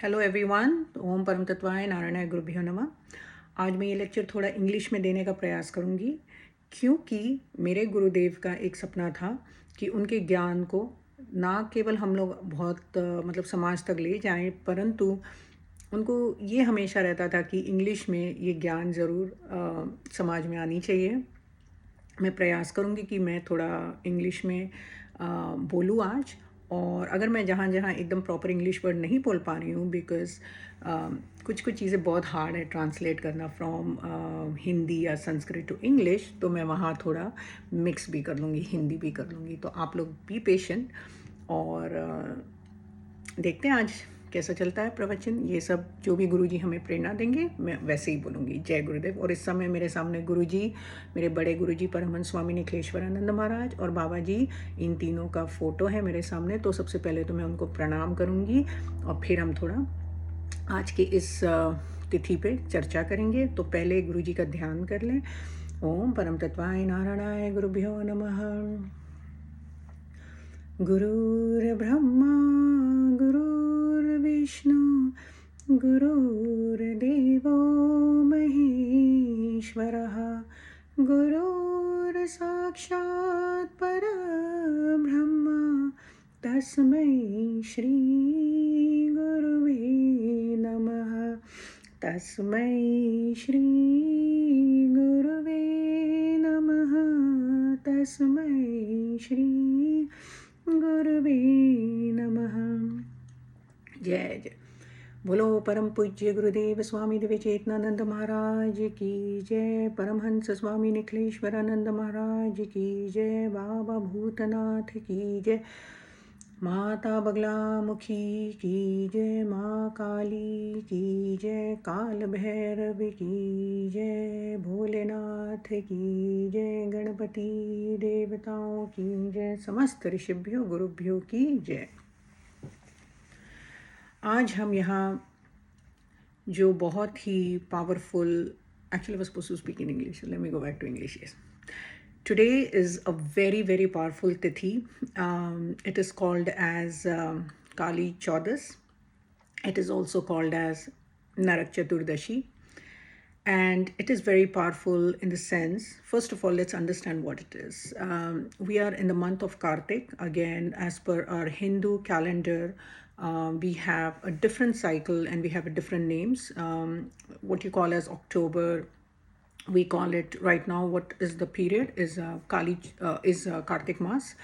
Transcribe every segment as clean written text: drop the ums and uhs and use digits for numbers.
Hello everyone. ओम परम तत्वाय नारायणाय गुरुभ्यो नमः। आज मैं ये लेक्चर थोड़ा इंग्लिश में देने का प्रयास करूँगी क्योंकि मेरे गुरुदेव का एक सपना था कि उनके ज्ञान को ना केवल हम लोग बहुत मतलब समाज तक ले जाएं, परंतु उनको ये हमेशा रहता था कि इंग्लिश में ये ज्ञान ज़रूर समाज में आनी चाहिए। मैं प्रयास करूँगी कि मैं थोड़ा इंग्लिश में बोलूँ आज। और अगर मैं जहाँ जहाँ एकदम प्रॉपर इंग्लिश वर्ड नहीं बोल पा रही हूँ बिकॉज़ कुछ कुछ चीज़ें बहुत हार्ड है ट्रांसलेट करना फ्रॉम हिंदी या संस्कृत टू इंग्लिश, तो मैं वहाँ थोड़ा मिक्स भी कर लूँगी, हिंदी भी कर लूँगी। तो आप लोग बी पेशेंट और देखते हैं आज कैसा चलता है प्रवचन। ये सब जो भी गुरुजी हमें प्रेरणा देंगे मैं वैसे ही बोलूँगी। जय गुरुदेव। और इस समय मेरे सामने गुरुजी, मेरे बड़े गुरुजी परमहंस स्वामी निखिलेश्वरानंद महाराज और बाबा जी, इन तीनों का फ़ोटो है मेरे सामने। तो सबसे पहले तो मैं उनको प्रणाम करूँगी और फिर हम थोड़ा आज के इस तिथि पे चर्चा करेंगे। तो पहले गुरुजी का ध्यान कर लें। ओम परम तत्वाय नारायणाय गुरुभ्यो नमः। गुरुर्ब्रह्मा गुरुर्विष्णु गुरुर्देवो महेश्वरः गुरुर्साक्षात् परब्रह्म तस्मै श्री गुरुवे नमः। तस्मै श्री गुरुवे नमः। तस्मै श्री गुरुवे नमः। जय जय। बोलो परम पूज्य गुरुदेव स्वामी दिव्य चेतनानंद महाराज की जय। परमहंस स्वामी निखिलेश्वरानंद महाराज की जय। बाबा भूतनाथ की जय। माता बगला मुखी की जय। माँ काली की जय। काल भैरव की जय। भोलेनाथ की जय। गणपति देवताओं की जय। समस्त ऋषिभ्यो गुरुभ्यो की जय। आज हम यहाँ जो बहुत ही powerful, actually I was supposed to speak in English, so let me go back to English. Yes, today is a very very powerful tithi. It is called as Kali Chaudas. It is also called as Narak Chaturdashi, and it is very powerful in the sense, first of all, let's understand what it is. We are in the month of Kartik. Again, as per our Hindu calendar, we have a different cycle and we have a different names. What you call as October, we call it right now, what is the period is Kartik Mas.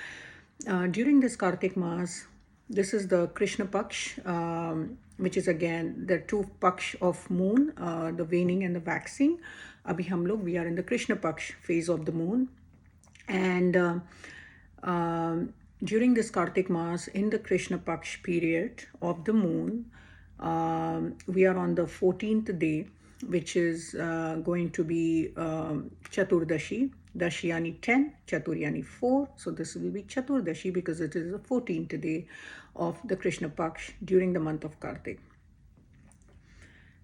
During this Kartik Mas, this is the Krishna Paksh, which is again the two Paksh of moon, the waning and the waxing. Abhi hum log, we are in the Krishna Paksh phase of the moon. And during this Kartik Mas, in the Krishna Paksh period of the moon, we are on the 14th day, which is going to be Chaturdashi. Dashi yani 10, Chatur yani 4. So this will be Chaturdashi because it is the 14th day of the Krishna Paksh during the month of Kartik.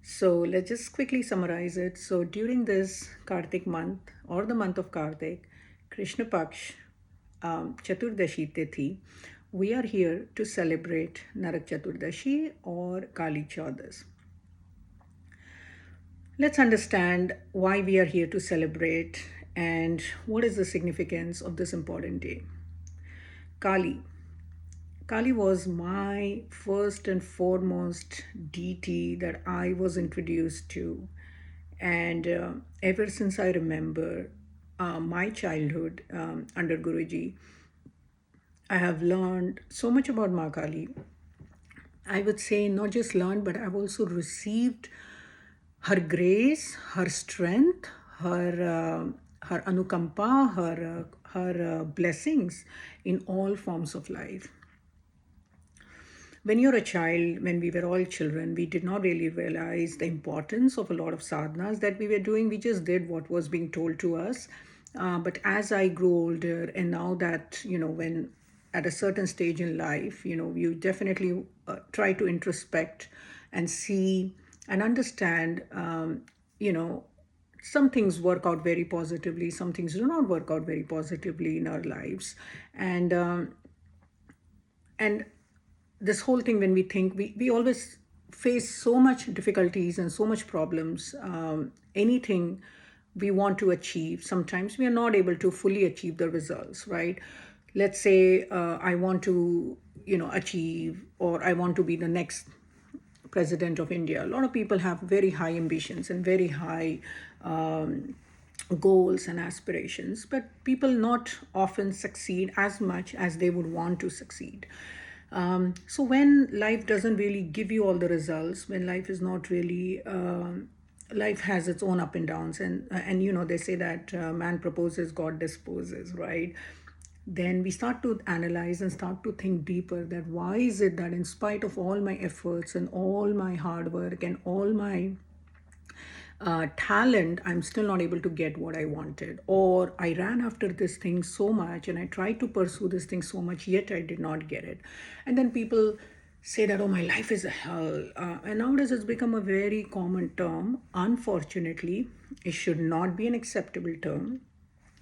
So let's just quickly summarize it. So during this Kartik month or the month of Kartik, Krishna Paksh, Chaturdashi Tithi, we are here to celebrate Narak Chaturdashi or Kali Chaudas. Let's understand why we are here to celebrate and what is the significance of this important day. Kali. Kali was my first and foremost deity that I was introduced to. And ever since I remember my childhood under Guruji, I have learned so much about Ma Kali. I would say not just learned, but I've also received her grace, her strength, her anukampa, her blessings in all forms of life. When you're a child, when we were all children, we did not really realize the importance of a lot of sadhanas that we were doing. We just did what was being told to us. But as I grew older, and now that, when at a certain stage in life, you definitely try to introspect and see and understand, some things work out very positively, some things do not work out very positively in our lives. And this whole thing, when we think, we always face so much difficulties and so much problems. Anything we want to achieve, sometimes we are not able to fully achieve the results, right? Let's say I want to, achieve, or I want to be the next president of India. A lot of people have very high ambitions and very high goals and aspirations, but people not often succeed as much as they would want to succeed. So when life doesn't really give you all the results, when life is not really, life has its own up and downs, and they say that man proposes, God disposes, right? Then we start to analyze and start to think deeper, that why is it that in spite of all my efforts and all my hard work and all my talent, I'm still not able to get what I wanted. Or I ran after this thing so much and I tried to pursue this thing so much, yet I did not get it. And then people say that, oh, my life is a hell. And nowadays it's become a very common term. Unfortunately, it should not be an acceptable term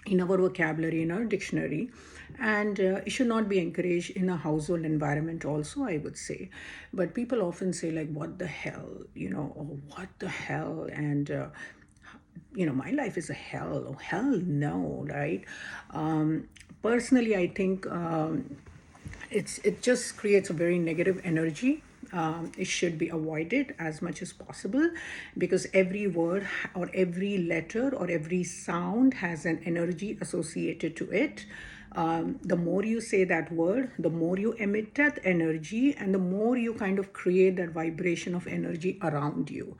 in our vocabulary, in our dictionary, and it should not be encouraged in a household environment also, I would say. But people often say, like, what the hell, or what the hell, and my life is a hell. Oh, hell no, right? Personally, I think it just creates a very negative energy. It should be avoided as much as possible, because every word or every letter or every sound has an energy associated to it. The more you say that word, the more you emit that energy, and the more you kind of create that vibration of energy around you.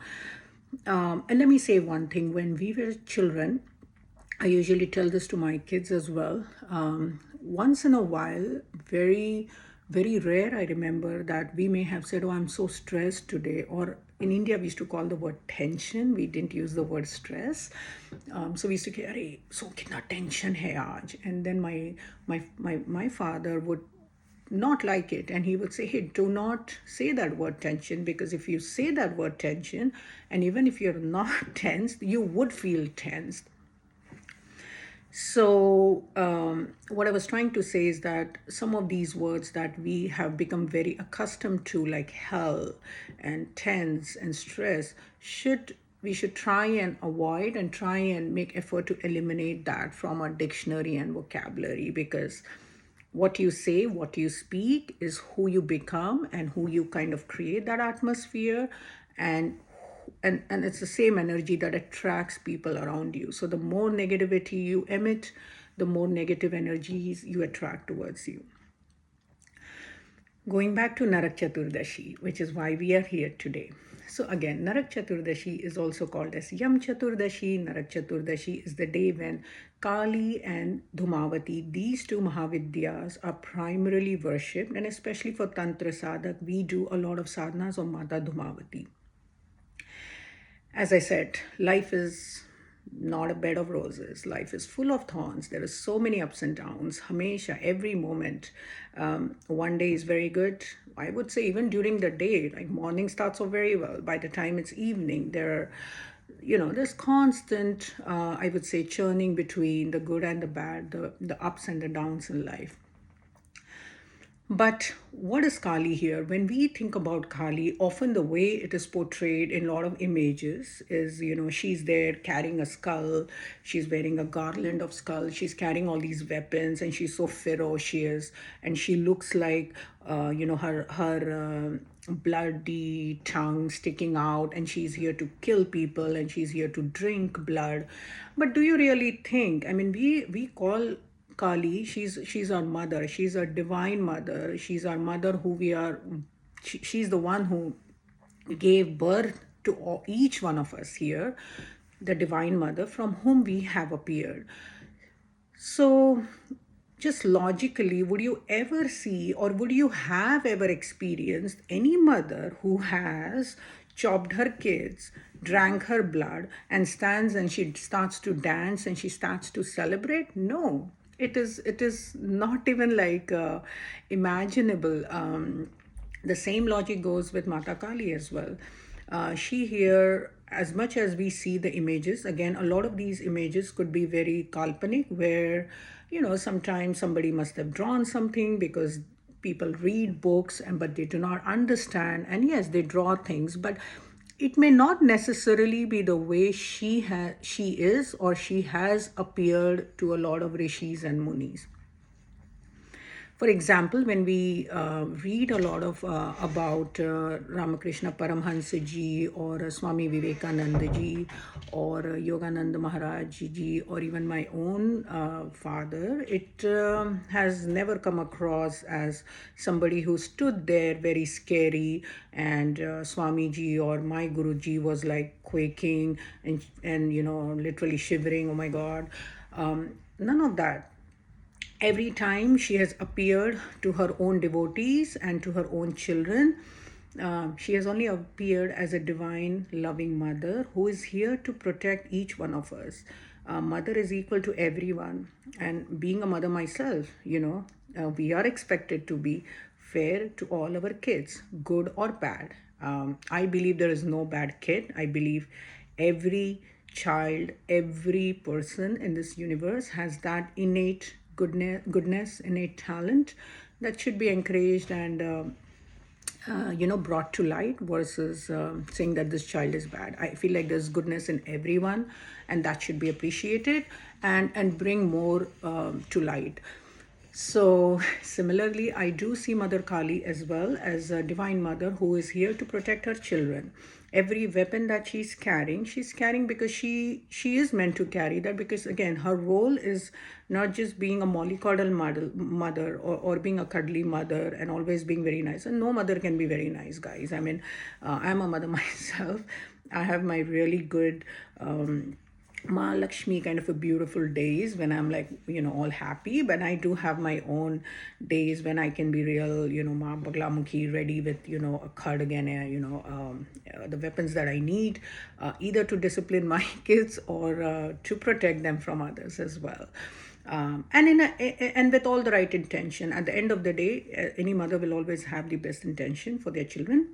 And let me say one thing. When we were children, I usually tell this to my kids as well. Once in a while, very, very rare, I remember that we may have said, oh, I'm so stressed today. Or in India, we used to call the word tension. We didn't use the word stress. So we used to say, Arey, so kitna tension hai aaj. And then my father would not like it, and he would say, hey, do not say that word tension, because if you say that word tension, and even if you're not tensed, you would feel tensed. So, what I was trying to say is that some of these words that we have become very accustomed to, like hell and tense and stress, we should try and avoid and try and make effort to eliminate that from our dictionary and vocabulary, because what you say, what you speak is who you become and who you kind of create that atmosphere, and and it's the same energy that attracts people around you. So the more negativity you emit, the more negative energies you attract towards you. Going back to Narak Chaturdashi, which is why we are here today. So again, Narak Chaturdashi is also called as Yam Chaturdashi. Narak Chaturdashi is the day when Kali and Dhoomavati, these two Mahavidyas, are primarily worshipped, and especially for Tantra Sadhak, we do a lot of sadhanas of Mata Dhoomavati. As I said, life is not a bed of roses. Life is full of thorns. There are so many ups and downs. Hamesha, every moment. One day is very good. I would say even during the day, like morning starts off very well. By the time it's evening, there's constant, I would say, churning between the good and the bad, the ups and the downs in life. But what is Kali here? When we think about Kali, often the way it is portrayed in a lot of images is, she's there carrying a skull, she's wearing a garland of skulls, she's carrying all these weapons, and she's so ferocious, and she looks like, her bloody tongue sticking out, and she's here to kill people, and she's here to drink blood. But do you really think, I mean, we call Kali, she's our mother. She's our divine mother. She's our mother who she's the one who gave birth to each one of us here, the divine mother from whom we have appeared. So just logically, would you ever see, or would you have ever experienced any mother who has chopped her kids, drank her blood, and stands and she starts to dance and she starts to celebrate? No, it is not even like imaginable. The same logic goes with Mata Kali as well. She here, as much as we see the images, again, a lot of these images could be very kalpanic, where sometimes somebody must have drawn something, because people read books but they do not understand, and yes, they draw things, but it may not necessarily be the way she is or she has appeared to a lot of rishis and munis. For example, when we read a lot of about Ramakrishna Paramhansa ji or Swami Vivekananda ji or Yogananda Maharaj ji or even my own father, it has never come across as somebody who stood there very scary, and Swami ji or my Guru ji was like quaking and literally shivering. Oh my God. None of that. Every time she has appeared to her own devotees and to her own children, she has only appeared as a divine, loving mother who is here to protect each one of us. Mother is equal to everyone. And being a mother myself, we are expected to be fair to all our kids, good or bad. I believe there is no bad kid. I believe every child, every person in this universe has that innate goodness, innate talent that should be encouraged and brought to light versus saying that this child is bad. I feel like there's goodness in everyone, and that should be appreciated and bring more to light. So similarly, I do see Mother Kali as well as a divine mother who is here to protect her children. Every weapon that she's carrying because she is meant to carry that, because again, her role is not just being a mollycoddle mother or being a cuddly mother and always being very nice. And no mother can be very nice, guys. I mean, I'm a mother myself. I have my really good Lakshmi kind of a beautiful days when I'm like, all happy, but I do have my own days when I can be real, Ma Baglamukhi, ready with, a cardigan, the weapons that I need, either to discipline my kids or to protect them from others as well. And with all the right intention. At the end of the day, any mother will always have the best intention for their children.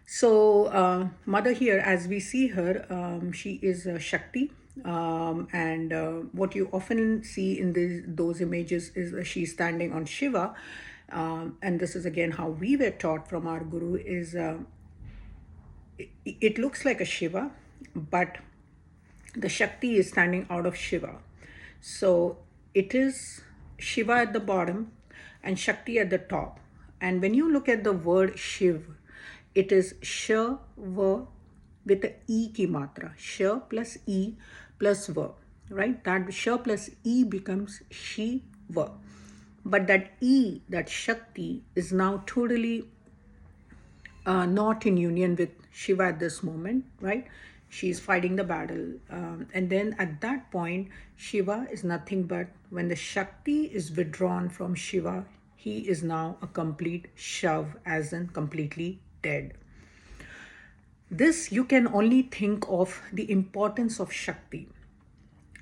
So, mother here, as we see her, she is Shakti. And what you often see in those images is she's standing on Shiva. And this is again how we were taught from our Guru is it looks like a Shiva, but the Shakti is standing out of Shiva. So it is Shiva at the bottom and Shakti at the top. And when you look at the word Shiv, it is Sh, V with the E ki matra. Sh plus E plus V, right? That Sh plus E becomes Shiva. But that E, that Shakti, is now totally not in union with Shiva at this moment, right? She's fighting the battle. And then at that point, Shiva is nothing but when the Shakti is withdrawn from Shiva, he is now a complete Shav, as in completely dead. This you can only think of the importance of Shakti.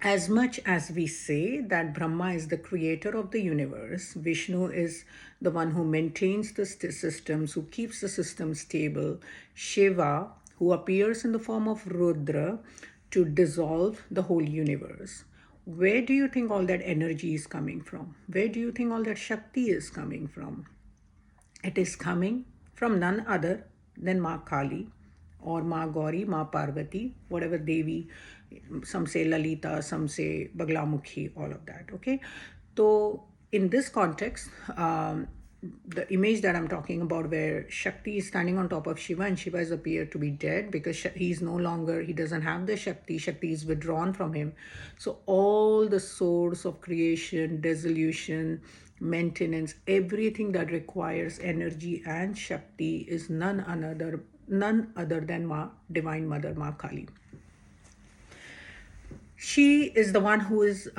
As much as we say that Brahma is the creator of the universe, Vishnu is the one who maintains the systems, who keeps the system stable, Shiva, who appears in the form of Rudra to dissolve the whole universe. Where do you think all that energy is coming from? Where do you think all that Shakti is coming from? It is coming from none other than Ma Kali or Ma Gauri, Ma Parvati, whatever Devi, some say Lalita, some say Baglamukhi, all of that, okay? So in this context, the image that I'm talking about where Shakti is standing on top of Shiva and Shiva is appeared to be dead because he doesn't have the Shakti is withdrawn from him. So all the source of creation, dissolution, maintenance, everything that requires energy and Shakti is none other than Divine Mother, Ma Kali. She is the one who is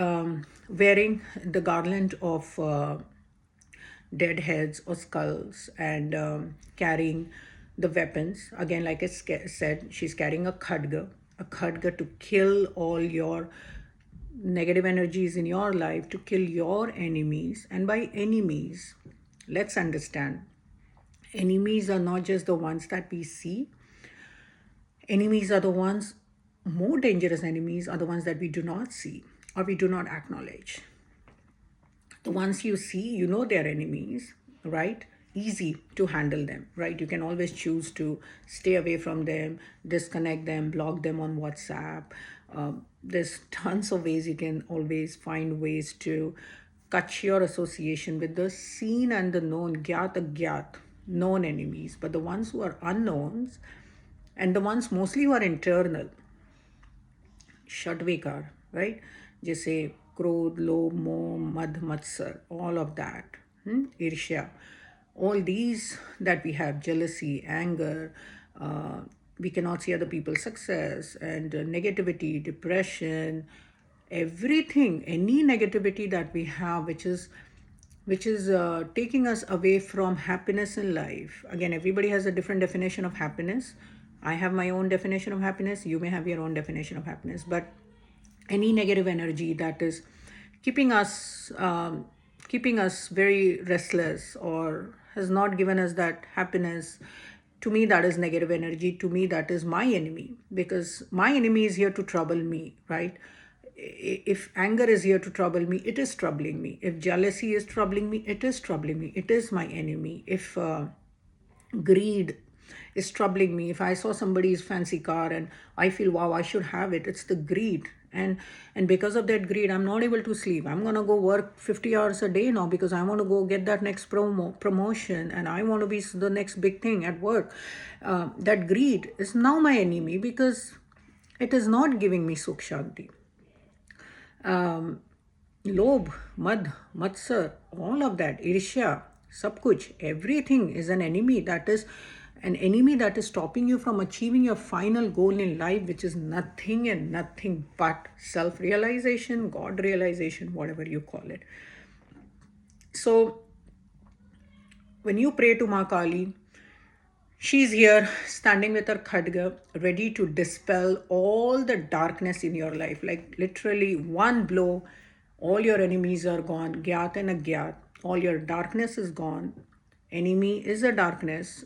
wearing the garland of dead heads or skulls and carrying the weapons. Again, like I said, she's carrying a khadga to kill all your negative energies in your life, to kill your enemies. And by enemies, let's understand, enemies are not just the ones that we see. Enemies are the ones, more dangerous enemies are the ones that we do not see or we do not acknowledge. The ones you see, you know they're enemies, right? Easy to handle them, right? You can always choose to stay away from them, disconnect them, block them on WhatsApp. There's tons of ways you can always find ways to cut your association with the seen and the known, gyat agyat, known enemies. But the ones who are unknowns, and the ones mostly who are internal, Shadvikar, right? Jesse, Krodh, Lobh, Moh, Madh, Matsar, all of that, Irshya, all these that we have, jealousy, anger, we cannot see other people's success, and negativity, depression, everything, any negativity that we have, which is taking us away from happiness in life. Again, everybody has a different definition of happiness. I have my own definition of happiness. You may have your own definition of happiness. But any negative energy that is keeping us keeping us very restless or has not given us that happiness, to me that is negative energy. To me that is my enemy, because my enemy is here to trouble me, right? If anger is here to trouble me, it is troubling me. If jealousy is troubling me, it is troubling me. It is my enemy. If greed is troubling me, if I saw somebody's fancy car and I feel, wow, I should have it, it's the greed. And because of that greed, I'm not able to sleep. I'm going to go work 50 hours a day now because I want to go get that next promotion, and I want to be the next big thing at work. That greed is now my enemy because it is not giving me sukh shanti. Lobh, Madh, Matsar, all of that, Irshya, sab kuch, everything is an enemy that is stopping you from achieving your final goal in life, which is nothing and nothing but self-realization, God realization, whatever you call it. So when you pray to Ma Kali, she's here standing with her khadga, ready to dispel all the darkness in your life. Like literally one blow, all your enemies are gone, gyat and agyat. All your darkness is gone. Enemy is a darkness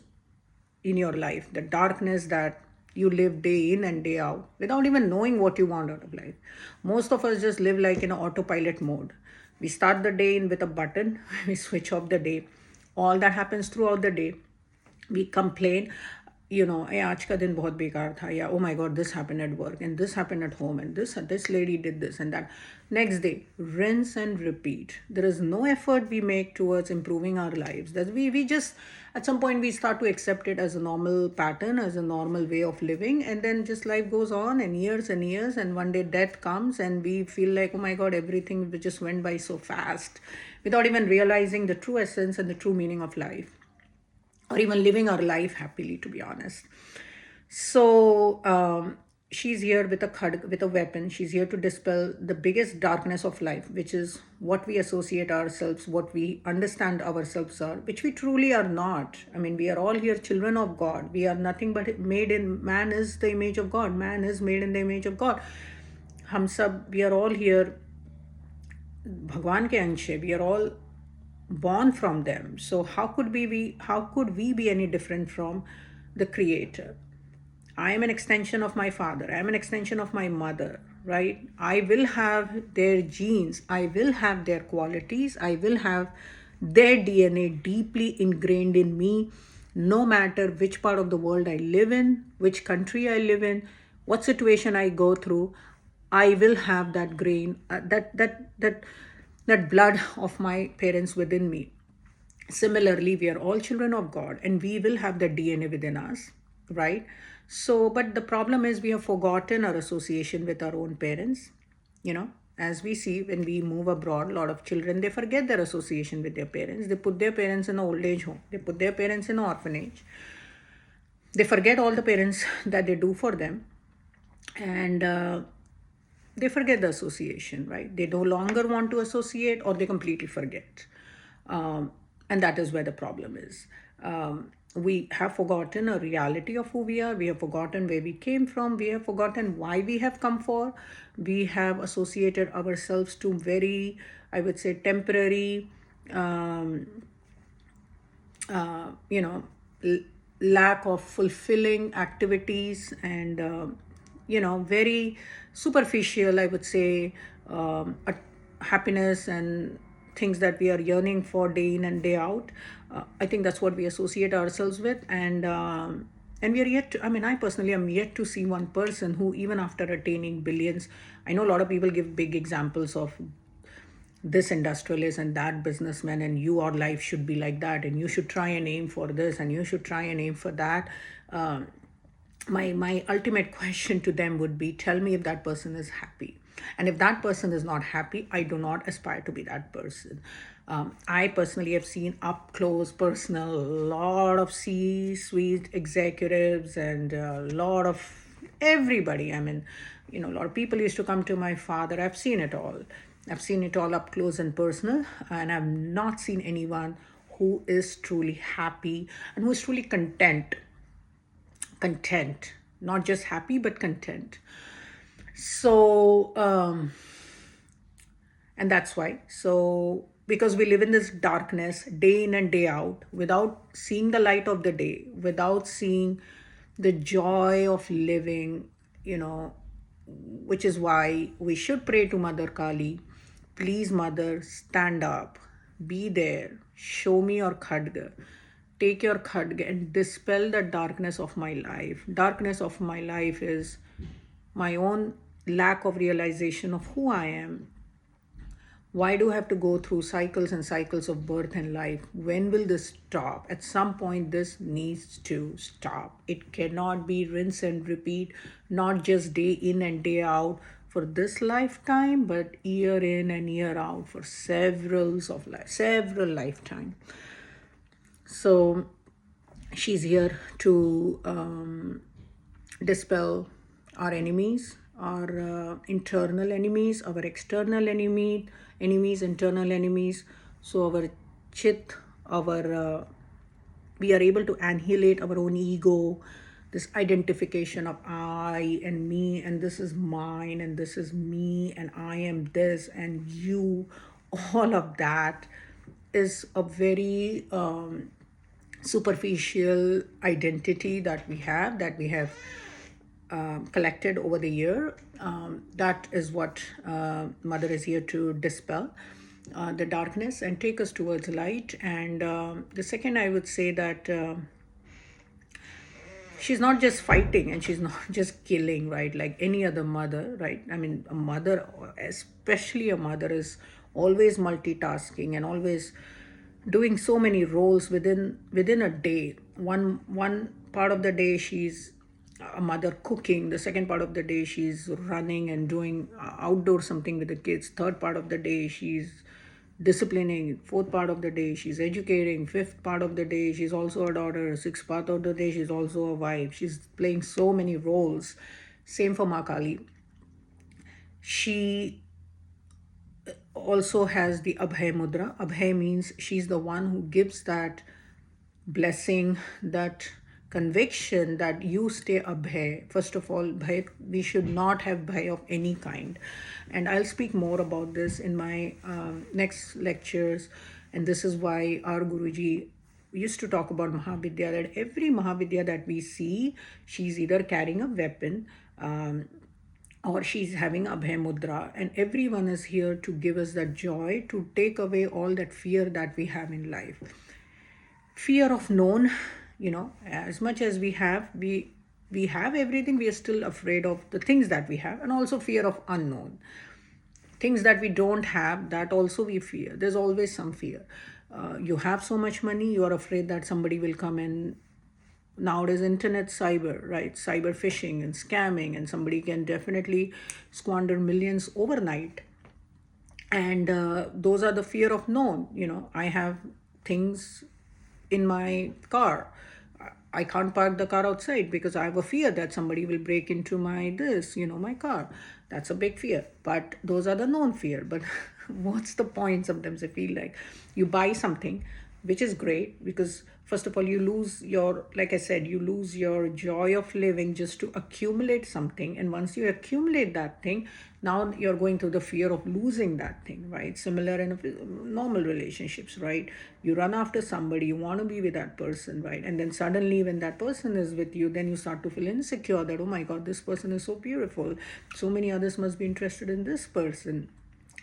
in your life, the darkness that you live day in and day out without even knowing what you want out of life. Most of us just live like in an autopilot mode. We start the day in with a button, we switch off the day. All that happens throughout the day. We complain, आज का दिन बहुत बेकार था, या oh my god, this happened at work and this happened at home and this lady did this and that. Next day, rinse and repeat. There is no effort we make towards improving our lives. That we just, at some point we start to accept it as a normal pattern, as a normal way of living, and then just life goes on and years, and one day death comes and we feel like, oh my god, everything just went by so fast, without even realizing the true essence and the true meaning of life, or even living our life happily, to be honest. So she's here with with a weapon. She's here to dispel the biggest darkness of life, which is what we associate ourselves, what we understand ourselves are, which we truly are not. I mean, we are all here children of God. We are nothing but made in, man is the image of God. Man is made in the image of God. We are all here Bhagwan ke anshe. We are all born from them. So how could we be any different from the creator? I am an extension of my father. I am an extension of my mother, right? I will have their genes. I will have their qualities. I will have their DNA deeply ingrained in me, no matter which part of the world I live in, which country I live in, what situation I go through. I will have that grain, that blood of my parents within me. Similarly, we are all children of God and we will have the DNA within us, right? So, but the problem is we have forgotten our association with our own parents. As we see when we move abroad, a lot of children, they forget their association with their parents. They put their parents in an old age home. They put their parents in an orphanage. They forget all the parents that they do for them. And they forget the association, right? They no longer want to associate, or they completely forget. And that is where the problem is. We have forgotten a reality of who we are. We have forgotten where we came from. We have forgotten why we have come for. We have associated ourselves to very, I would say, temporary, lack of fulfilling activities, and very superficial, I would say, happiness and things that we are yearning for day in and day out. I think that's what we associate ourselves with. And we are yet to, I mean, I personally am yet to see one person who, even after attaining billions, I know a lot of people give big examples of this industrialist and that businessman, and your life should be like that, and you should try and aim for this, and you should try and aim for that. My ultimate question to them would be, tell me if that person is happy. And if that person is not happy, I do not aspire to be that person. I personally have seen up close, personal, a lot of C-suite executives and a lot of everybody. I mean, a lot of people used to come to my father. I've seen it all. I've seen it all up close and personal, and I've not seen anyone who is truly happy and who is truly content, not just happy, but content. So, and that's why. So, because we live in this darkness day in and day out, without seeing the light of the day, without seeing the joy of living, which is why we should pray to Mother Kali. Please, Mother, stand up, be there, show me your khadga. Take your khadga and dispel the darkness of my life. Darkness of my life is my own lack of realization of who I am. Why do I have to go through cycles and cycles of birth and life? When will this stop? At some point, this needs to stop. It cannot be rinse and repeat, not just day in and day out for this lifetime, but year in and year out for several lifetimes. So she's here to dispel our enemies, our internal enemies, our external enemies, internal enemies. So our chit, we are able to annihilate our own ego, this identification of I and me, and this is mine, and this is me, and I am this, and you. All of that is a very superficial identity that we have collected over the year. That is what Mother is here to dispel, the darkness, and take us towards light. And the second, I would say that she's not just fighting and she's not just killing, right? Like any other mother, right? I mean, a mother, especially a mother, is always multitasking and always doing so many roles within a day. One part of the day she's a mother cooking, the second part of the day she's running and doing outdoor something with the kids, third part of the day she's disciplining, fourth part of the day she's educating, fifth part of the day she's also a daughter, sixth part of the day she's also a wife. She's playing so many roles. Same for Ma Kali. She also has the Abhay Mudra. Abhay means she's the one who gives that blessing, that conviction that you stay Abhay. First of all, bhai, we should not have bhai of any kind. And I'll speak more about this in my next lectures. And this is why our Guruji used to talk about Mahavidya, that every Mahavidya that we see, she's either carrying a weapon, or she's having Abhay Mudra, and everyone is here to give us that joy, to take away all that fear that we have in life. Fear of known, as much as we have everything, we are still afraid of the things that we have, and also fear of unknown. Things that we don't have, that also we fear. There's always some fear. You have so much money, you are afraid that somebody will come in. Nowadays, internet cyber, right? Cyber phishing and scamming, and somebody can definitely squander millions overnight. And those are the fear of known. I have things in my car. I can't park the car outside because I have a fear that somebody will break into my car. That's a big fear. But those are the known fear. But what's the point? Sometimes I feel like you buy something, which is great, because first of all, you lose your joy of living just to accumulate something. And once you accumulate that thing, now you're going through the fear of losing that thing, right? Similar in normal relationships, right? You run after somebody, you want to be with that person, right? And then suddenly when that person is with you, then you start to feel insecure that, oh my God, this person is so beautiful. So many others must be interested in this person.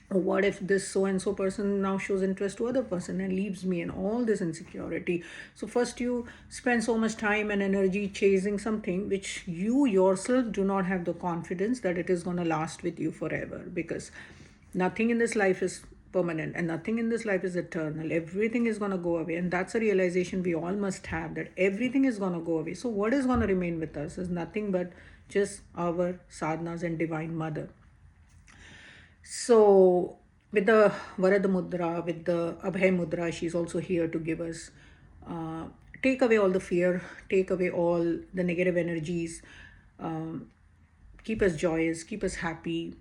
or what if this so and so person now shows interest to other person and leaves me, and all this insecurity. So first you spend so much time and energy chasing something which you yourself do not have the confidence that it is going to last with you forever, because nothing in this life is permanent and nothing in this life is eternal. Everything is going to go away, and that's a realization we all must have, that everything is going to go away. So what is going to remain with us is nothing but just our sadhanas and divine mother. So with the Varad Mudra, with the Abhay Mudra, she's also here to give us, uh, take away all the fear, take away all the negative energies, um, keep us joyous, keep us happy.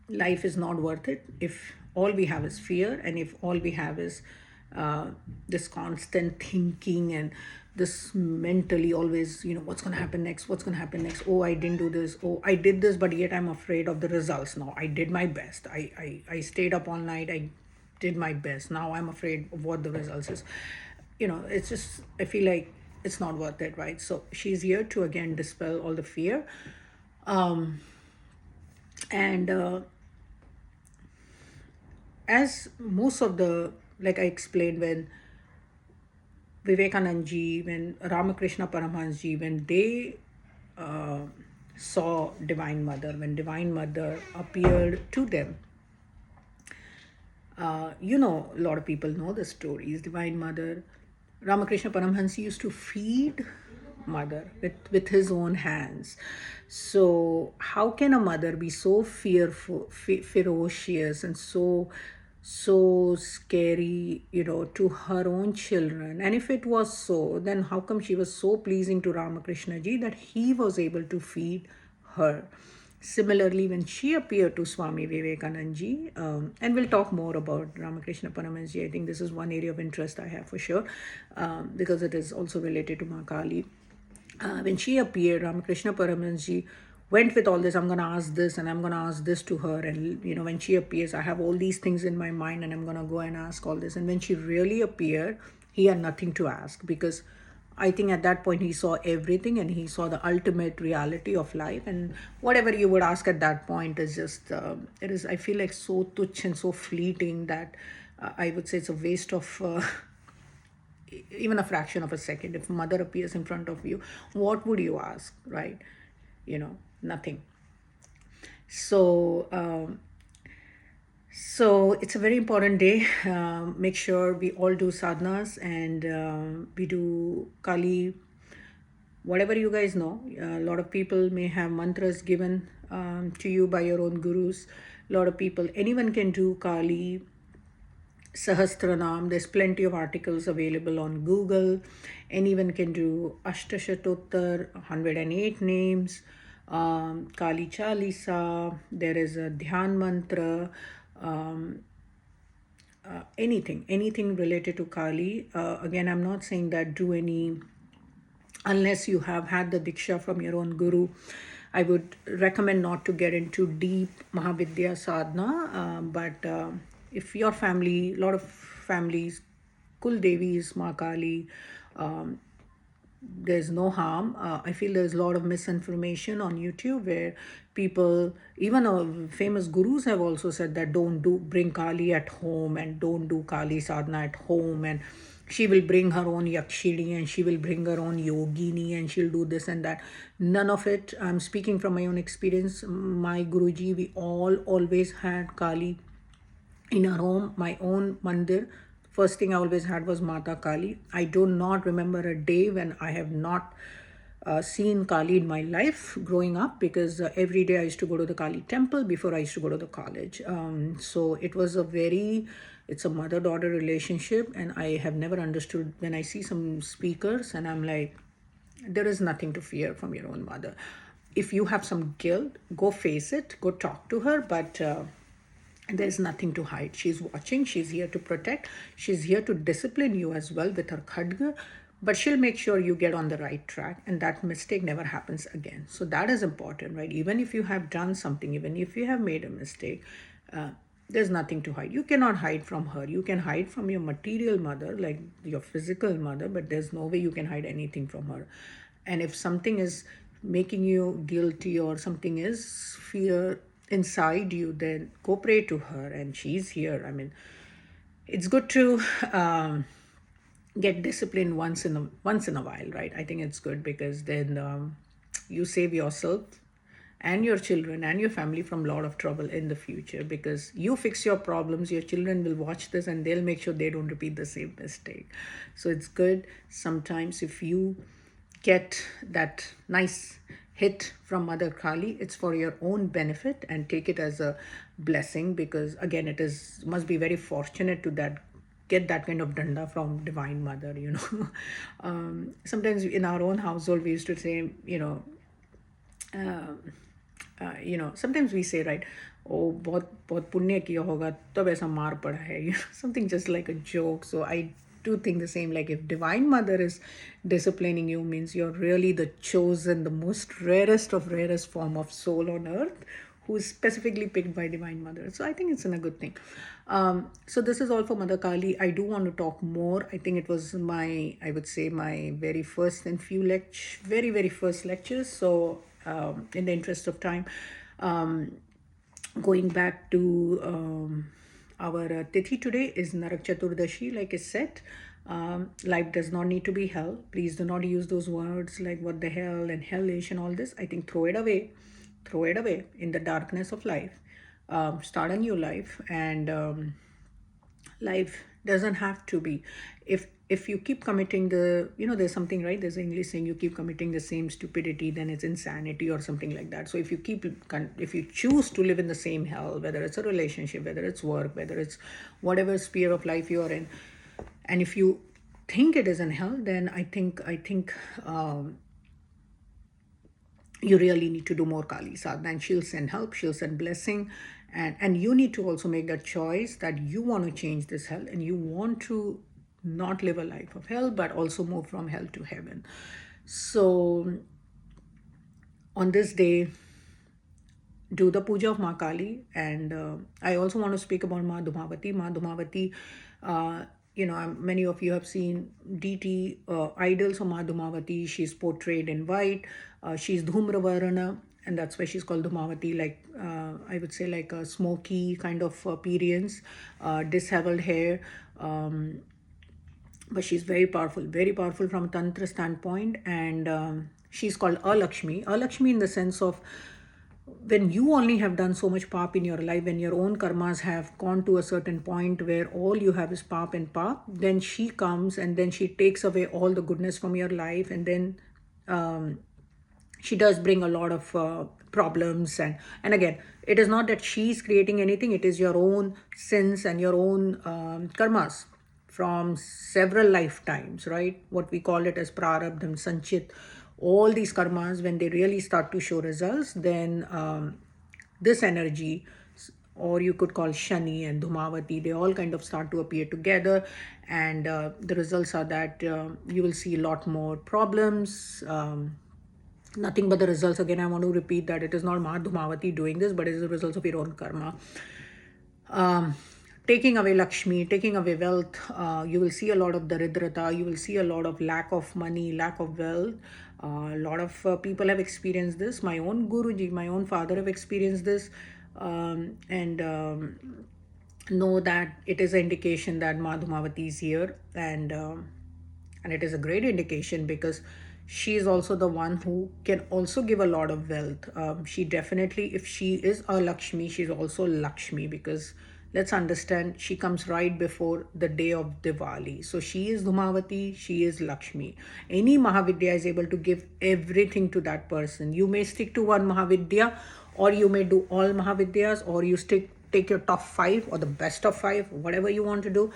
Life is not worth it if all we have is fear, and if all we have is uh, this constant thinking and this mentally always, what's going to happen next, what's going to happen next, oh I didn't do this, oh I did this, but yet I'm afraid of the results. Now I did my best, I stayed up all night, I did my best, now I'm afraid of what the results is. It's just, I feel like it's not worth it, right? So she's here to again dispel all the fear. And as most of the, like I explained, when Vivekanand ji, when Ramakrishna Paramahansa ji, when they uh, saw Divine Mother, when Divine Mother appeared to them, a lot of people know the stories. Divine Mother, Ramakrishna Paramahansa used to feed Mother with his own hands. So how can a mother be so fearful, ferocious, and so scary, to her own children? And if it was so, then how come she was so pleasing to Ramakrishna ji that he was able to feed her? Similarly, when she appeared to Swami Vivekanand ji, and we'll talk more about Ramakrishna Paramahansa ji, I think this is one area of interest I have for sure, because it is also related to Ma Kali. When she appeared, Ramakrishna Paramahansa ji went with all this, I'm going to ask this and I'm going to ask this to her. And, when she appears, I have all these things in my mind and I'm going to go and ask all this. And when she really appeared, he had nothing to ask, because I think at that point he saw everything and he saw the ultimate reality of life. And whatever you would ask at that point is just, it is, I feel like, so tuch and so fleeting that I would say it's a waste of even a fraction of a second. If mother appears in front of you, what would you ask, right? Nothing. So it's a very important day. Make sure we all do sadhanas, and we do Kali, whatever you guys know. A lot of people may have mantras given to you by your own gurus. A lot of people, anyone can do Kali Sahasranam. There's plenty of articles available on Google. Anyone can do Ashtashatotar, 108 names, Kali Chalisa. There is a Dhyan mantra, anything related to Kali. Again, I'm not saying that do any, unless you have had the Diksha from your own guru. I would recommend not to get into deep Mahavidya sadhana, but if your family, a lot of families, Kul Devi is Ma Kali, there's no harm. I feel there's a lot of misinformation on YouTube where people, even famous gurus have also said that don't bring Kali at home and don't do Kali sadhana at home, and she will bring her own yakshini and she will bring her own yogini and she'll do this and that. None of it. I'm speaking from my own experience. My Guruji, we all always had Kali in our home. My own mandir, first thing I always had was Mata Kali. I do not remember a day when I have not seen Kali in my life growing up, because every day I used to go to the Kali temple before I used to go to the college. So it was it's a mother-daughter relationship, and I have never understood when I see some speakers and I'm like, there is nothing to fear from your own mother. If you have some guilt, go face it, go talk to her, but there's nothing to hide. She's watching, she's here to protect, she's here to discipline you as well with her khadga, but she'll make sure you get on the right track and that mistake never happens again. So that is important, right? Even if you have done something, even if you have made a mistake, there's nothing to hide. You cannot hide from her. You can hide from your material mother, like your physical mother, but there's no way you can hide anything from her. And if something is making you guilty or something is fear inside you, then go pray to her, and she's here. I mean, it's good to get disciplined once in a while, right? I think it's good because then you save yourself and your children and your family from a lot of trouble in the future, because you fix your problems, your children will watch this and they'll make sure they don't repeat the same mistake. So it's good sometimes if you get that nice hit from Mother Kali, it's for your own benefit, and take it as a blessing, because again, it is must be very fortunate to that get that kind of danda from Divine Mother, you know. Sometimes in our own household we used to say, sometimes we say, right, oh, बहुत बहुत पुण्य किया होगा तब ऐसा मार पड़ा है, something just like a joke. So I do think the same, like if Divine Mother is disciplining you, means you're really the chosen, the most rarest of rarest form of soul on earth, who's specifically picked by Divine Mother. So I think it's a good thing. So this is all for Mother Kali. I do want to talk more. I think it was I would say my very first and very first lectures. So in the interest of time, going back to our Tithi today is Narak Chaturdashi, like I said. Life does not need to be hell. Please do not use those words like what the hell and hellish and all this. I think throw it away. Throw it away in the darkness of life. Start a new life, and life doesn't have to be, if you keep committing there's something, right, there's an English saying, you keep committing the same stupidity, then it's insanity or something like that. So if you choose to live in the same hell, whether it's a relationship, whether it's work, whether it's whatever sphere of life you're in, and if you think it is in hell, then I think you really need to do more Kali sadhana, and she'll send help, she'll send blessing, and you need to also make that choice that you want to change this hell, and you want to not live a life of hell, but also move from hell to heaven. So on this day, do the puja of Ma Kali, and I also want to speak about Ma Dhoomavati. Ma Dhoomavati, many of you have seen DT idols of Ma Dhoomavati. She's portrayed in white. She's Dhumravarana, and that's why she's called Dhoomavati, like I would say like a smoky kind of appearance, disheveled hair. But she's very powerful from a Tantra standpoint, and she's called Alakshmi. Alakshmi in the sense of, when you only have done so much pap in your life, when your own karmas have gone to a certain point where all you have is pap and pap, then she comes and then she takes away all the goodness from your life, and then she does bring a lot of problems, and again, it is not that she's creating anything, it is your own sins and your own karmas from several lifetimes, right? What we call it as prarabdham, sanchit. All these karmas, when they really start to show results, then this energy, or you could call Shani and Dhoomavati, they all kind of start to appear together, and the results are that you will see a lot more problems. Nothing but the results. Again, I want to repeat that it is not Ma Dhoomavati doing this, but it is the results of your own karma. Taking away Lakshmi, taking away wealth, you will see a lot of daridrata, you will see a lot of lack of money, lack of wealth. A lot of people have experienced this. My own Guruji, my own father have experienced this, and know that it is an indication that Ma Dhoomavati is here, and it is a great indication because she is also the one who can also give a lot of wealth. She definitely, if she is a Lakshmi, she's also Lakshmi, because let's understand, she comes right before the day of Diwali. So she is Dhoomavati, she is Lakshmi. Any Mahavidya is able to give everything to that person. You may stick to one Mahavidya, or you may do all Mahavidyas, or you take your top 5 or the best of 5, whatever you want to do.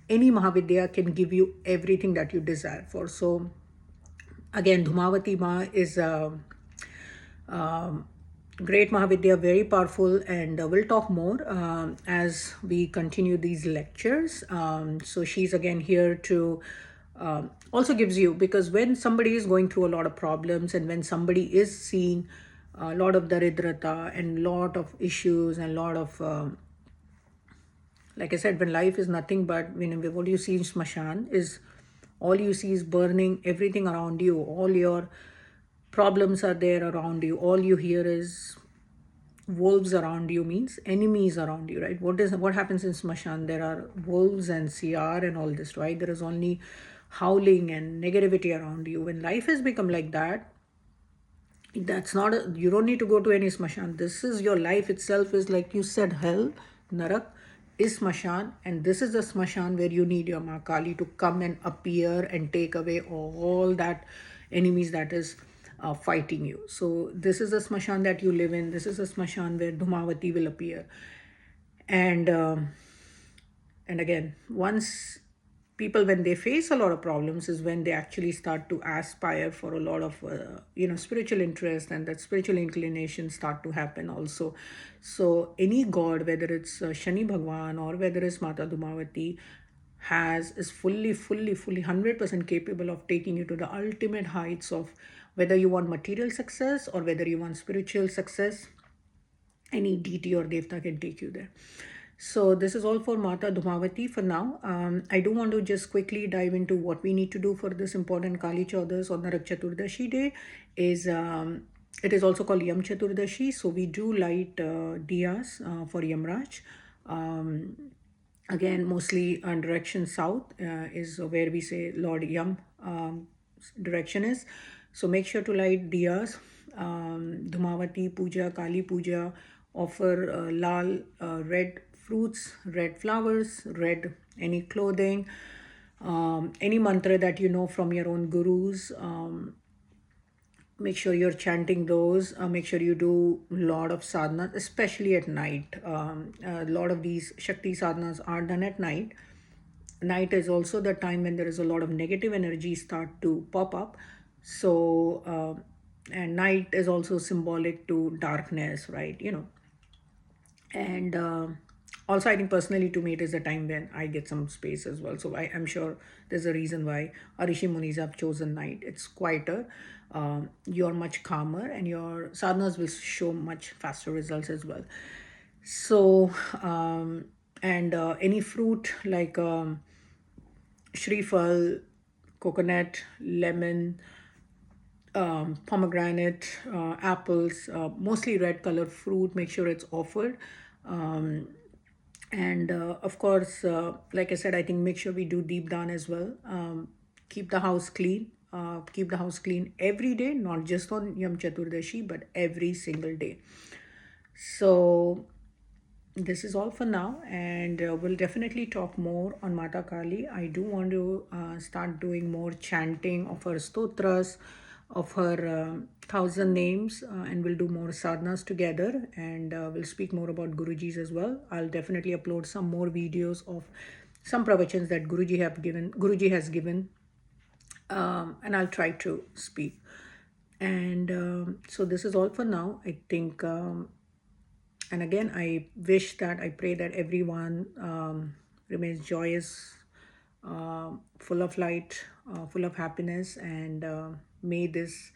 Any Mahavidya can give you everything that you desire for. So again, Dhoomavati Ma is a great Mahavidya, very powerful, and we'll talk more as we continue these lectures. So she's again here to also gives you, because when somebody is going through a lot of problems, and when somebody is seeing a lot of daridrata and lot of issues and a lot of like I said, when life is nothing but, what you see in Smashan is, all you see is burning everything around you. All your problems are there around you. All you hear is wolves around you means enemies around you, right? What happens in smashan? There are wolves and CR and all this, right? There is only howling and negativity around you. When life has become like that, that's not you don't need to go to any smashan. This is your life itself is, like you said, hell. Narak is smashan, and this is the smashan where you need your Ma Kali to come and appear and take away all that enemies that is fighting you. So this is the smashan that you live in. This is the smashan where Dhoomavati will appear. And um, and again, once people, when they face a lot of problems, is when they actually start to aspire for a lot of spiritual interest, and that spiritual inclination start to happen also. So any god, whether it's Shani Bhagwan or whether it's Mata Dhoomavati, is fully 100% capable of taking you to the ultimate heights of, whether you want material success or whether you want spiritual success. Any deity or devta can take you there. So this is all for Mata Dhoomavati for now. I do want to just quickly dive into what we need to do for this important Kali Chaudas or Narak Chaturdashi day. It is also called Yam Chaturdashi. So we do light diyas for Yamraj. Again, mostly direction south is where we say Lord Yam direction is. So make sure to light diyas, Dhoomavati Puja, Kali Puja, offer lal, red fruits, red flowers, red any clothing, any mantra that you know from your own gurus. Make sure you're chanting those. Make sure you do a lot of sadhanas, especially at night. A lot of these Shakti sadhanas are done at night. Night is also the time when there is a lot of negative energy start to pop up. So, and night is also symbolic to darkness, right? And also, I think personally to me it is a time when I get some space as well. So I'm sure there's a reason why Arishi Munis have chosen night. It's quieter, you're much calmer, and your sadhanas will show much faster results as well. So and any fruit like Shrifal, coconut, lemon, pomegranate, apples, mostly red colored fruit, make sure it's offered. And of course, like I said, I think make sure we do deep down as well. Keep the house clean. Keep the house clean every day, not just on Yam Chaturdashi, but every single day. So this is all for now, and we'll definitely talk more on Mata Kali. I do want to start doing more chanting of her stotras, of her 1,000 names, and we'll do more sadhanas together, and we'll speak more about Guruji's as well. I'll definitely upload some more videos of some pravachans that Guruji has given, and I'll try to speak. And so this is all for now, I think. And again, I pray that everyone remains joyous, full of light, full of happiness, and may this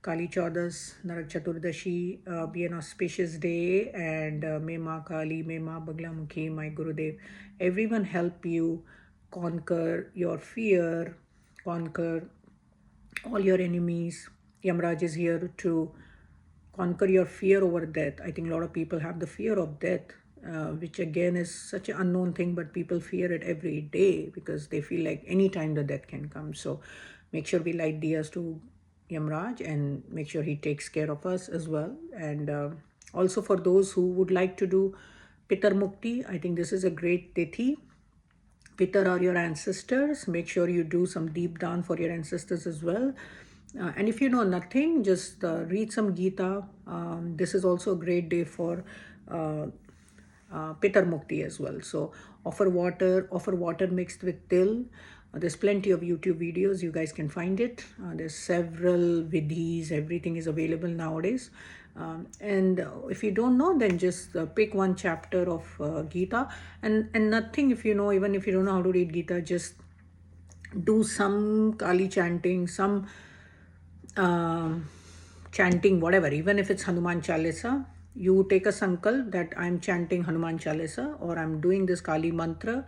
Kali Chaudas Narak Chaturdashi be an auspicious day, and may Ma Kali, may Ma Bagla Mukhi, my Gurudev, everyone help you conquer your fear, conquer all your enemies. Yamraj is here to conquer your fear over death. I think a lot of people have the fear of death, which again is such an unknown thing, but people fear it every day because they feel like any time the death can come. So make sure we light diyas to Yamraj and make sure he takes care of us as well. And also for those who would like to do Pitar Mukti, I think this is a great tithi. Pitar are your ancestors. Make sure you do some deep down for your ancestors as well. And if you know nothing, just read some Gita. This is also a great day for Pitar Mukti as well. So offer water mixed with til. There's plenty of YouTube videos. You guys can find it. There's several vidhis. Everything is available nowadays. And if you don't know, then just pick one chapter of Gita. And nothing, if you know, even if you don't know how to read Gita, just do some Kali chanting, some chanting, whatever, even if it's Hanuman Chalisa. You take a sankalp that I'm chanting Hanuman Chalisa, or I'm doing this Kali mantra,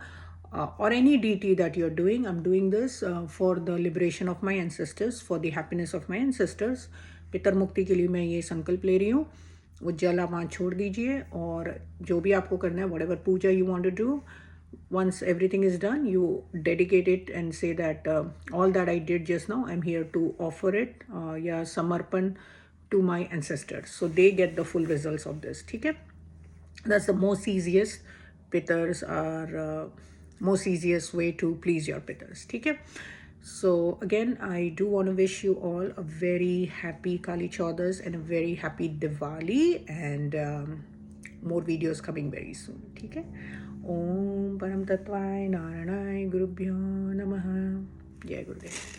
or any deity that you're doing. I'm doing this for the liberation of my ancestors, for the happiness of my ancestors. पितर मुक्ति के लिए मैं ये संकल्प ले रही हूँ, वो जल आप वहाँ छोड़ दीजिए, और जो भी आपको करना है, whatever Puja you want to do, once everything is done, you dedicate it and say that all that I did just now, I'm here to offer it या samarpan to my ancestors, so they get the full results of this. ठीक है, that's the most easiest. Pitters are most easiest way to please your pitters. ठीक है. So again, I do want to wish you all a very happy Kali Chaudas and a very happy Diwali, and more videos coming very soon. ठीक है. Om Param Tattvai Narayanaय Gurubhyo Namaha. Jai Gurudev.